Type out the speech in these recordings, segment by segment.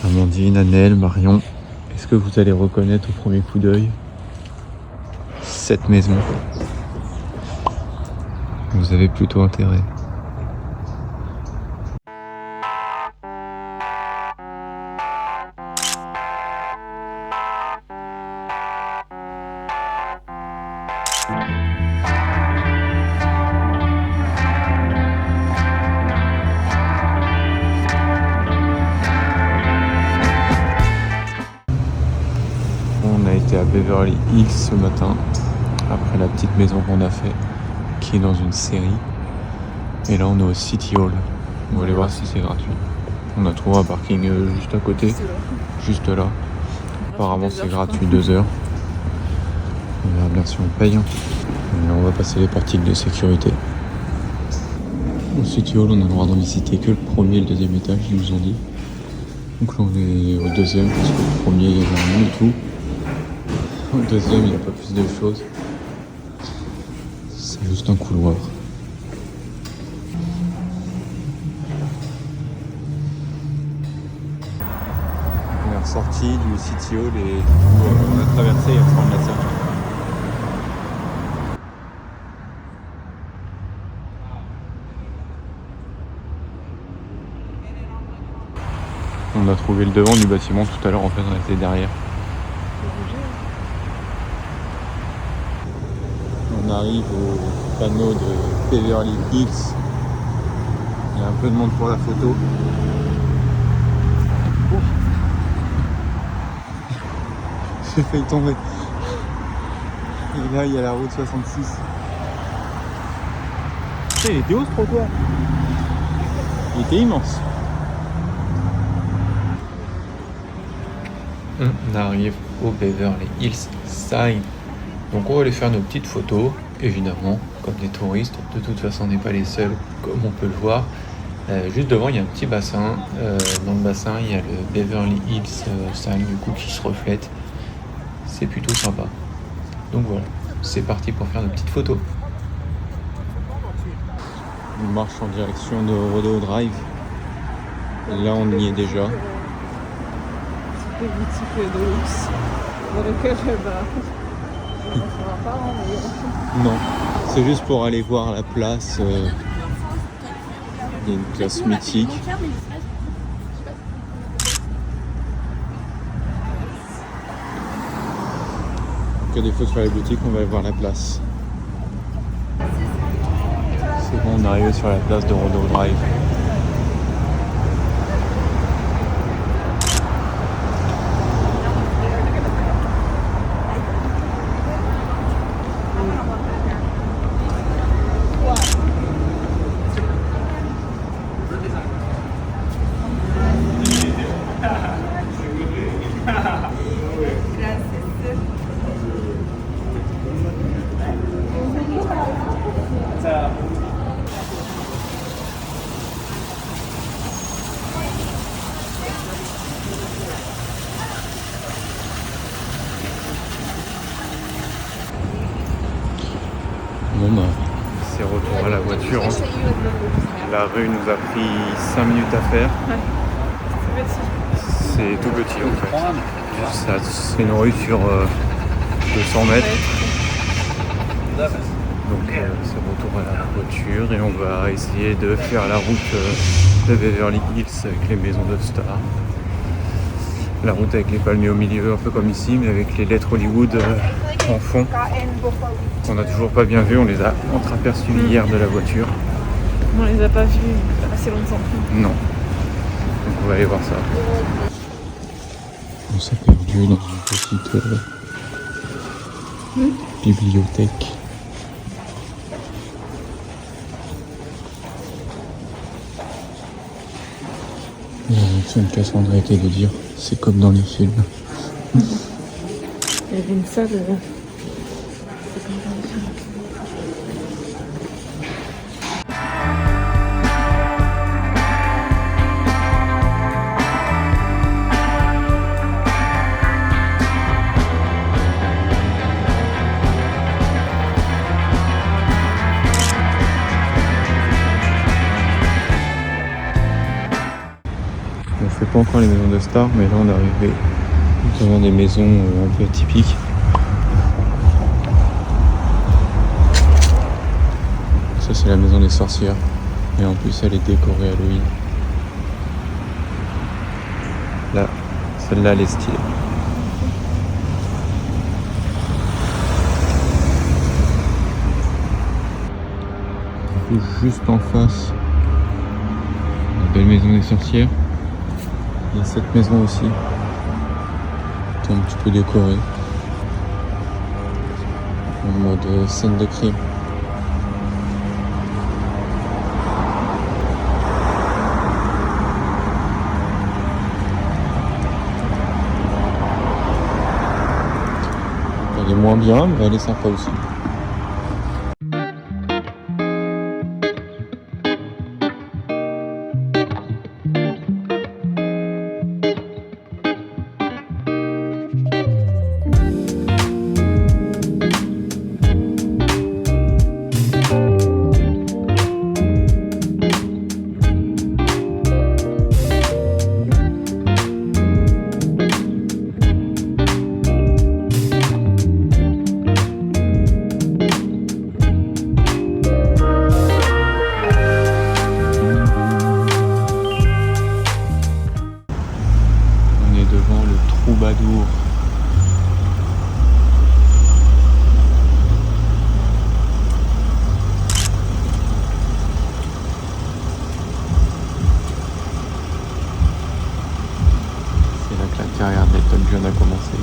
Amandine, Annelle, Marion, est-ce que vous allez reconnaître au premier coup d'œil cette maison? Vous avez plutôt intérêt. On a été à Beverly Hills ce matin, après la petite maison qu'on a fait, qui est dans une série. Et là on est au City Hall. On va aller voir si c'est gratuit. On a trouvé un parking juste à côté, juste là. Apparemment c'est gratuit 2 heures. On verra bien si on paye. Et là, on va passer les portiques de sécurité. Au City Hall on a le droit d'en visiter que le premier et le deuxième étage, ils nous ont dit. Donc là on est au deuxième parce que le premier il n'y avait rien du tout. Au deuxième, il n'y a pas plus de choses. C'est juste un couloir. On est ressorti du City Hall et on a traversé la Forme Nation. On a trouvé le devant du bâtiment tout à l'heure, en fait on était derrière. On arrive au panneau de Beverly Hills. Il y a un peu de monde pour la photo. Oh. J'ai failli tomber. Et là il y a la route 66. Putain, il était haut ce trottoir. Il était immense. On arrive au Beverly Hills Sign. Donc on va aller faire nos petites photos, évidemment, comme des touristes. De toute façon, on n'est pas les seuls, comme on peut le voir. Juste devant, il y a un petit bassin. Dans le bassin, il y a le Beverly Hills Sign, du coup, qui se reflète. C'est plutôt sympa. Donc voilà, c'est parti pour faire nos petites photos. On marche en direction de Rodeo Drive. Et là, on y est déjà. Des boutiques de luxe dans lesquelles Non, c'est juste pour aller voir la place. Il y a une place mythique. Que des photos sur les boutiques, on va aller voir la place. C'est bon, on est arrivé sur la place de Rodeo Drive. Bon bah, c'est retour à la voiture. La rue nous a pris 5 minutes à faire. C'est tout petit en fait. C'est une rue sur 200 mètres. Donc c'est retour à la voiture et on va essayer de faire la route de Beverly Hills avec les maisons de stars. La route avec les palmiers au milieu, un peu comme ici, mais avec les lettres Hollywood en fond. On n'a toujours pas bien vu, on les a entreaperçus hier de la voiture. On les a pas vus assez longtemps. Non. Donc on va aller voir ça. On s'est perdu dans une petite bibliothèque. La réaction de Cassandra était de dire c'est comme dans les films. Il y avait une salle. On fait pas encore les maisons de stars, mais là on est arrivé devant des maisons un peu atypiques. Ça c'est la maison des sorcières. Et en plus elle est décorée Halloween. Là, celle-là elle est stylée. Du coup, juste en face, la belle maison des sorcières. Il y a cette maison aussi, qui est un petit peu décorée. En mode scène de crime. Elle est moins bien, mais elle est sympa aussi. Devant le Troubadour. C'est là que la carrière d'Elton John a commencé.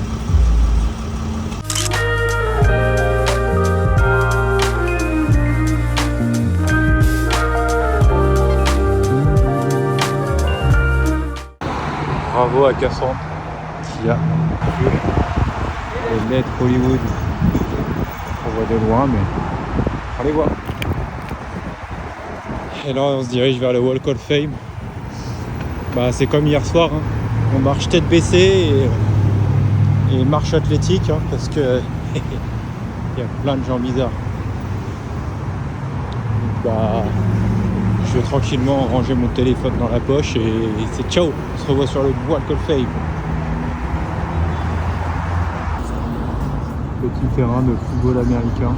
Bravo à Cassandre qui a vu les lettres Hollywood. On voit de loin, mais allez voir. Et là on se dirige vers le Walk of Fame. Bah, c'est comme hier soir, hein. On marche tête baissée et marche athlétique, hein, parce que il y a plein de gens bizarres. Bah, je vais tranquillement ranger mon téléphone dans la poche et c'est ciao, on se revoit sur le Walk of Fame. Petit terrain de football américain.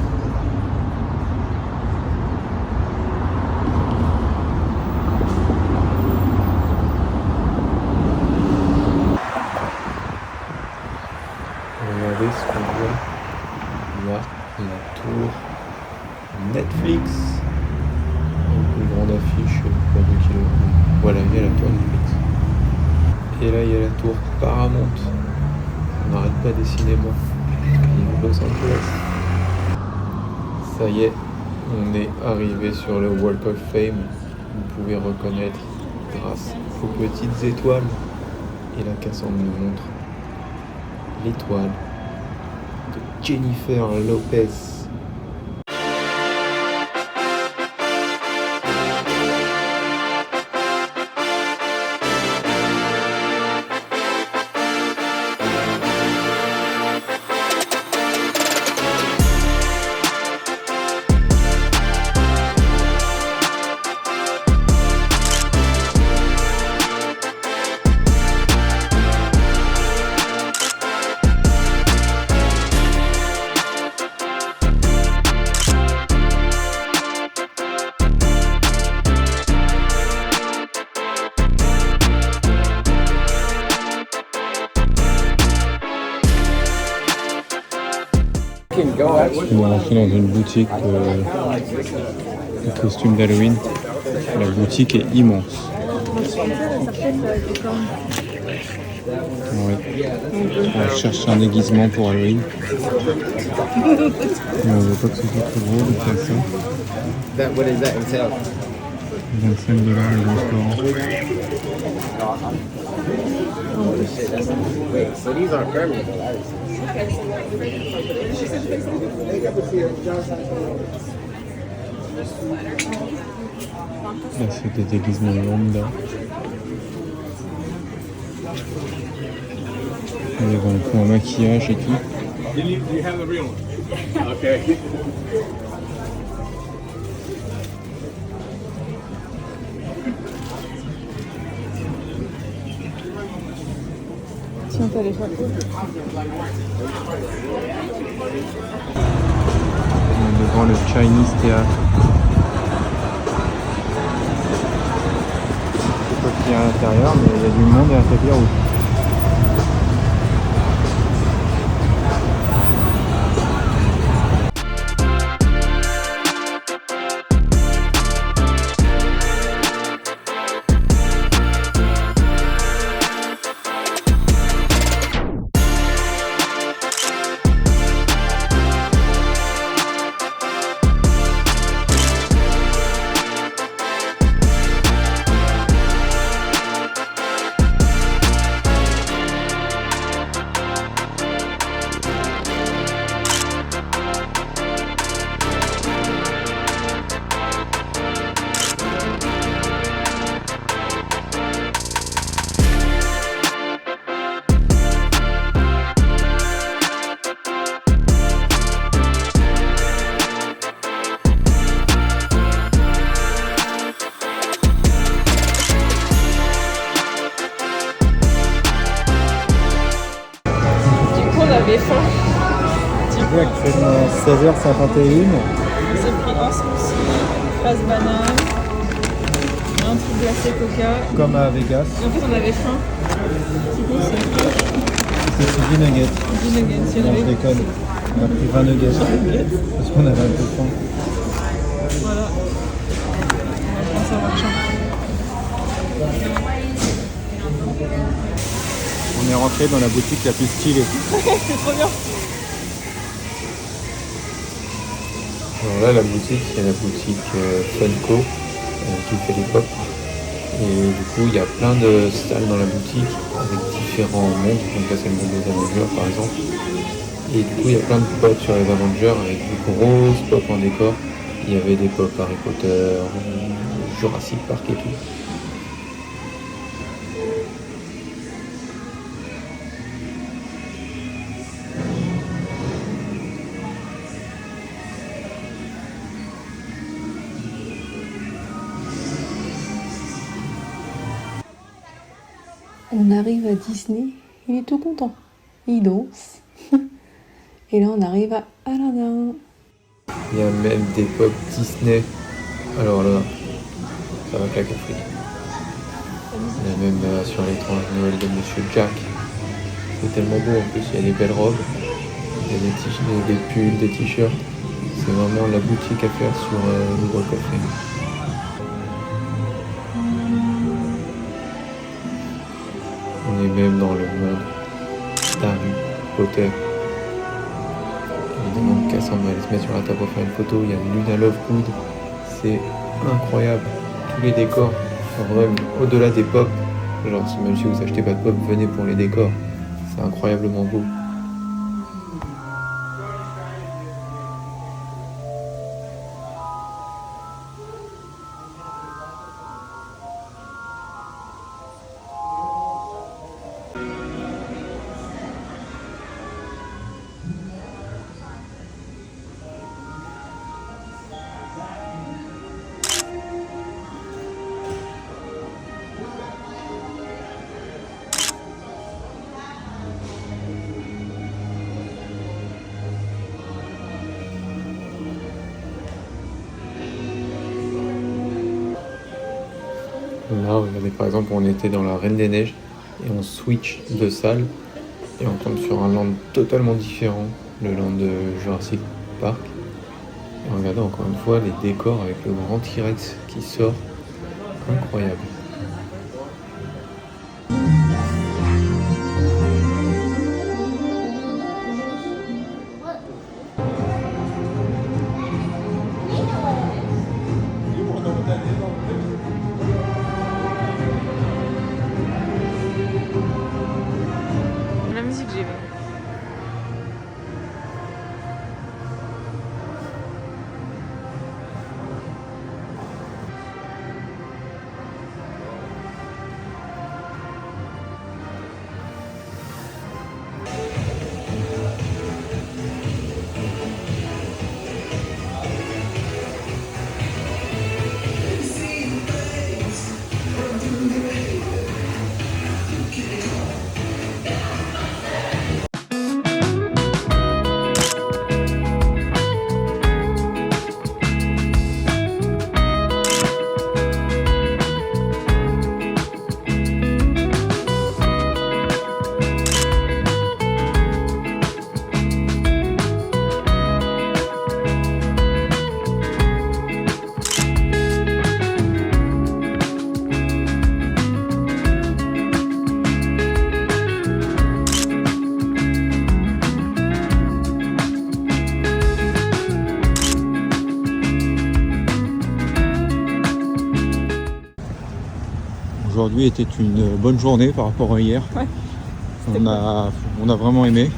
Regardez ce qu'on voit. Il y a la tour Netflix. Une grande affiche pour 2 kg. Voilà, il y a la tour Netflix. Et là, il y a la tour Paramount. On n'arrête pas des cinémas. Los Angeles. Ça y est, on est arrivé sur le Walk of Fame. Vous pouvez reconnaître grâce aux petites étoiles. Et là, Cassandre nous montre l'étoile de Jennifer Lopez. On est rentré dans une boutique de costumes d'Halloween. La boutique est immense. Ouais. On cherche un déguisement pour Halloween. Mais on veut pas que ce soit trop gros, donc c'est ça. 25 $ le restaurant. Là, c'est des déguisements lambda. Ils vont pour un maquillage et tout. Tiens, t'as les chapeaux. On est devant le Chinese Theatre. Je sais pas qui est à l'intérieur, mais il y a du monde et un tapis rouge. Actuellement 16h51. J'ai pris un smoothie, face banane, un truc glacé coca. Comme à Vegas. Et en fait, on avait faim. C'est quoi ça? C'est 10 nuggets. 10 nuggets. Non, je déconne. On a pris 20 nuggets. Parce qu'on avait un peu faim. Voilà. On va prendre ça marchand. On est rentré dans la boutique la plus stylée. C'est trop bien. Alors là, la boutique, c'est la boutique Funko qui fait les pop. Et du coup, il y a plein de salles dans la boutique avec différents mondes. Donc là, c'est le monde des Avengers, par exemple. Et du coup, il y a plein de pop sur les Avengers avec de grosses pop en décor. Il y avait des pop Harry Potter, Jurassic Park et tout. On arrive à Disney, il est tout content, il danse. Et là on arrive à Aladdin. Il y a même des pop Disney. Alors là, ça va claquer le fric. Il y a même sur l'étrange Noël de Monsieur Jack. C'est tellement beau, en plus il y a des belles robes, il y a des pulls, des t-shirts. C'est vraiment la boutique à faire sur le Walk of Fame. On est même dans le monde d'Harry Potter. Évidemment, Cassandre va aller se mettre sur la table pour faire une photo. Il y a Luna Lovegood. C'est incroyable. Tous les décors, vraiment, au-delà des pop. Genre, même si vous achetez pas de pop, venez pour les décors. C'est incroyablement beau. Là, regardez, par exemple, on était dans la Reine des Neiges et on switch de salle et on tombe sur un land totalement différent, le land de Jurassic Park. Et regardez encore une fois les décors avec le grand T-Rex qui sort, incroyable. La musique, j'ai aimé. aujourd'hui était une bonne journée par rapport à hier. Ouais. On a vraiment aimé.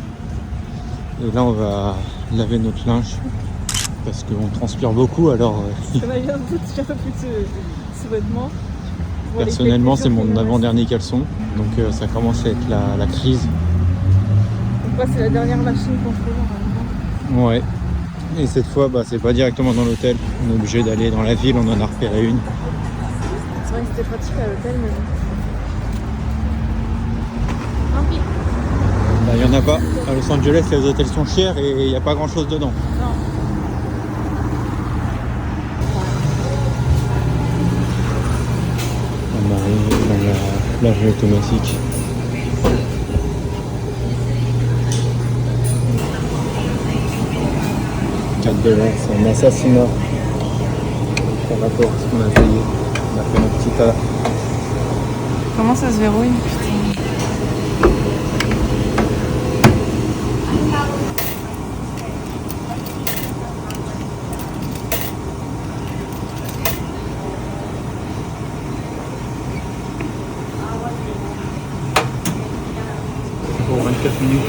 Et là, on va laver notre linge parce qu'on transpire beaucoup. Alors, Ça m'a bien foutu ce vêtement. Pour les personnellement, c'est quelques jours mon qui nous avant-dernier caleçon. Donc, ça commence à être la crise. restent. Donc, ouais, c'est la dernière machine qu'on trouve. Ouais. Et cette fois, c'est pas directement dans l'hôtel. On est obligé d'aller dans la ville. On en a repéré une. C'est vrai que c'était pratique à l'hôtel, mais bon. Un pic. Il n'y en a pas. À Los Angeles, les hôtels sont chers et il n'y a pas grand-chose dedans. Non. On arrive dans la plage automatique. $4, c'est un assassinat par rapport à ce qu'on a payé. On a fait notre petit tas. Comment ça se verrouille? Pour 24 minutes.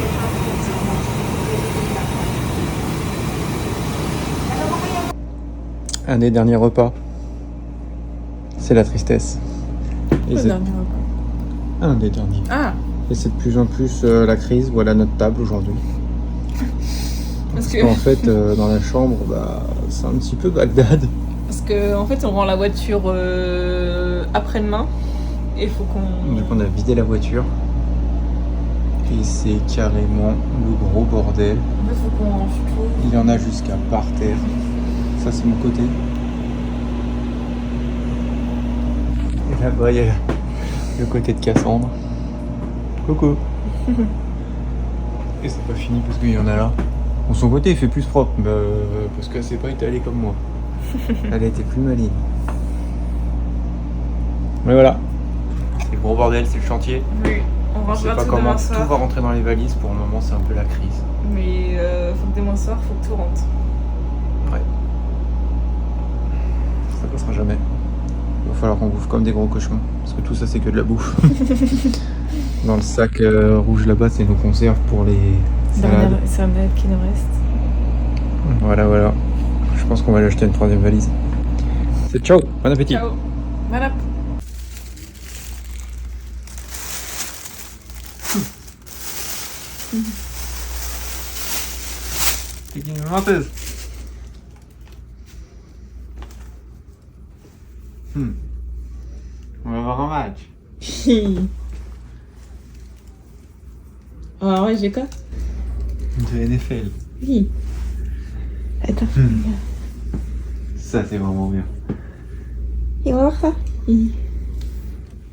Un des derniers repas, c'est la tristesse. Et Le c'est dernier repas. un des derniers. Ah, Et c'est de plus en plus la crise. Voilà notre table aujourd'hui. parce En fait, dans la chambre, c'est un petit peu Bagdad. parce que en fait, on rend la voiture après-demain. Et il faut qu'on. Donc on a vidé la voiture. Et c'est carrément le gros bordel. En fait, il faut qu'on range tout. Il y en a jusqu'à par terre. Ça, c'est mon côté. Et là-bas, il y a le côté de Cassandre. Coucou. Et c'est pas fini parce qu'il y en a là. Bon, son côté, il fait plus propre. Parce qu'elle s'est pas étalée comme moi. Elle a été plus maligne. Mais voilà. C'est le gros bordel, c'est le chantier. Oui, on Je sais rangera pas tout comment demain tout soir. va rentrer dans les valises. Pour le moment, c'est un peu la crise. Mais faut que demain soir, faut que tout rentre. Ouais. Ça passera jamais. Il va falloir qu'on bouffe comme des gros cochons. Parce que tout ça, c'est que de la bouffe. Dans le sac rouge là-bas, c'est nos conserves pour les salades. C'est un bled qui nous reste. Voilà. Je pense qu'on va lui acheter une troisième valise. C'est ciao, bon appétit. Ciao. Voilà. C'est une menteuse. On va avoir un match. Ah ouais, j'ai quoi? De NFL. Oui. Attends. Ça, c'est vraiment bien. Et on va voir ça. Oui.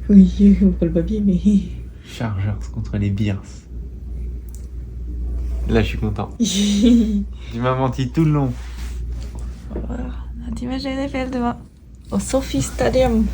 Oui, on peut le papier, mais. Chargers contre les Bears. Là, je suis content. Tu m'as menti tout le long. Voilà, un dimanche de NFL demain. Au Sophie Stadium.